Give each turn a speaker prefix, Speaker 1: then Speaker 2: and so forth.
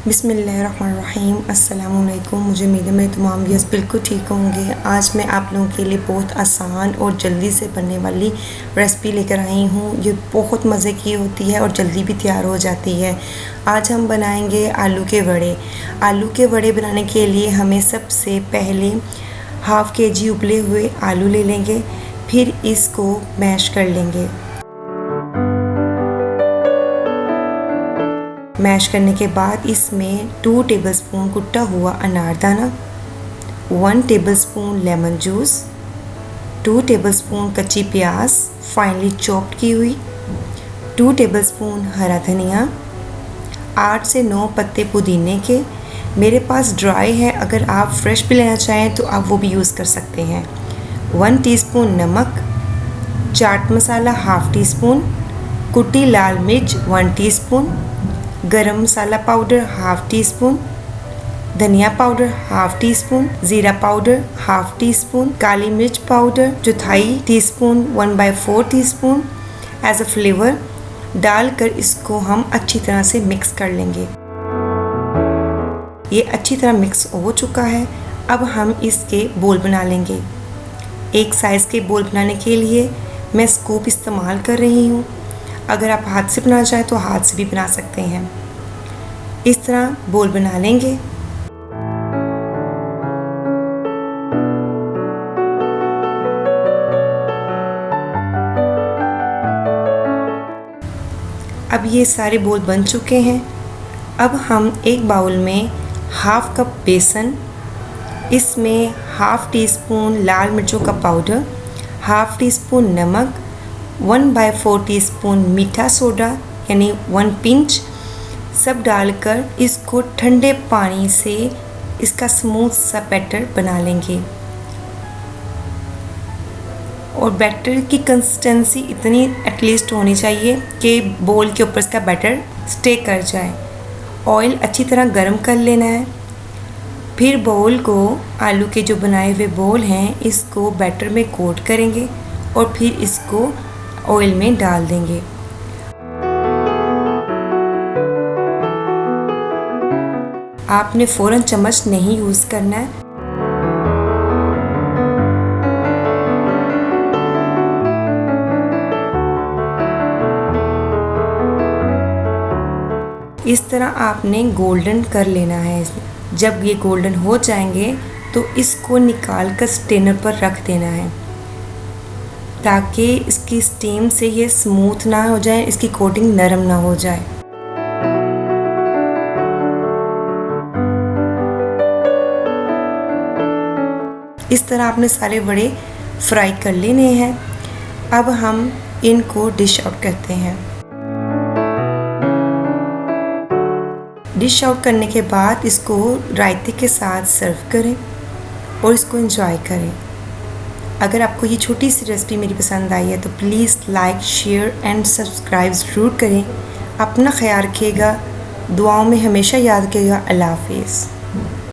Speaker 1: बिस्मिल्लाहिर्रहमानिर्रहीम। अस्सलामुअलैकुम। मुझे उम्मीद है मेरे तमाम व्यूअर्स बिल्कुल ठीक होंगे। आज मैं आप लोगों के लिए बहुत आसान और जल्दी से बनने वाली रेसिपी लेकर आई हूँ। ये बहुत मज़े की होती है और जल्दी भी तैयार हो जाती है। आज हम बनाएंगे आलू के वड़े। आलू के वड़े बनाने के लिए हमें सबसे पहले हाफ़ kg उबले हुए आलू ले लेंगे, फिर इसको मैश कर लेंगे। मैश करने के बाद इसमें 2 टेबलस्पून कुटा हुआ अनारदाना, 1 टेबलस्पून लेमन जूस, 2 टेबलस्पून कच्ची प्याज फाइनली चॉप्ड की हुई, 2 टेबलस्पून हरा धनिया, 8 से 9 पत्ते पुदीने के। मेरे पास ड्राई है, अगर आप फ्रेश भी लेना चाहें तो आप वो भी यूज़ कर सकते हैं। 1 टीस्पून नमक, chaat masala half teaspoon, कुटी लाल मिर्च 1 teaspoon, garam masala powder half teaspoon, धनिया पाउडर हाफ़ टी स्पून, ज़ीरा पाउडर हाफ़ टी स्पून, काली मिर्च पाउडर चौथाई teaspoon 1/4 teaspoon as a flavour डालकर इसको हम अच्छी तरह से मिक्स कर लेंगे। ये अच्छी तरह मिक्स हो चुका है। अब हम इसके बोल बना लेंगे। एक साइज़ के बोल बनाने के लिए मैं स्कूप इस्तेमाल कर रही हूँ। अगर आप हाथ से बनाना चाहें तो हाथ से भी बना सकते हैं। इस तरह बोल बना लेंगे। अब ये सारे बोल बन चुके हैं। अब हम एक बाउल में हाफ़ कप बेसन, इसमें हाफ़ टी स्पून लाल मिर्चों का पाउडर, हाफ़ टी स्पून नमक, 1/4 टीस्पून मीठा सोडा यानी 1 पिंच सब डालकर इसको ठंडे पानी से इसका स्मूथ सा बैटर बना लेंगे। और बैटर की कंसिस्टेंसी इतनी एटलीस्ट होनी चाहिए कि बोल के ऊपर इसका बैटर स्टे कर जाए। ऑयल अच्छी तरह गर्म कर लेना है। फिर बोल को, आलू के जो बनाए हुए बोल हैं, इसको बैटर में कोट करेंगे और फिर इसको ऑयल में डाल देंगे। आपने फ़ौरन चम्मच नहीं यूज़ करना है। इस तरह आपने गोल्डन कर लेना है। जब ये गोल्डन हो जाएंगे तो इसको निकाल कर स्ट्रेनर पर रख देना है ताकि इसकी स्टीम से ये स्मूथ ना हो जाए, इसकी कोटिंग नरम ना हो जाए। इस तरह आपने सारे वड़े फ्राई कर लेने हैं। अब हम इनको डिश आउट करते हैं। डिश आउट करने के बाद इसको रायते के साथ सर्व करें और इसको एंजॉय करें। अगर आपको ये छोटी सी रेसिपी मेरी पसंद आई है तो please like, share and subscribe ज़रूर करें। अपना ख्याल रखिएगा, दुआओं में हमेशा याद रखिएगा। अल्लाह हाफ़िज़।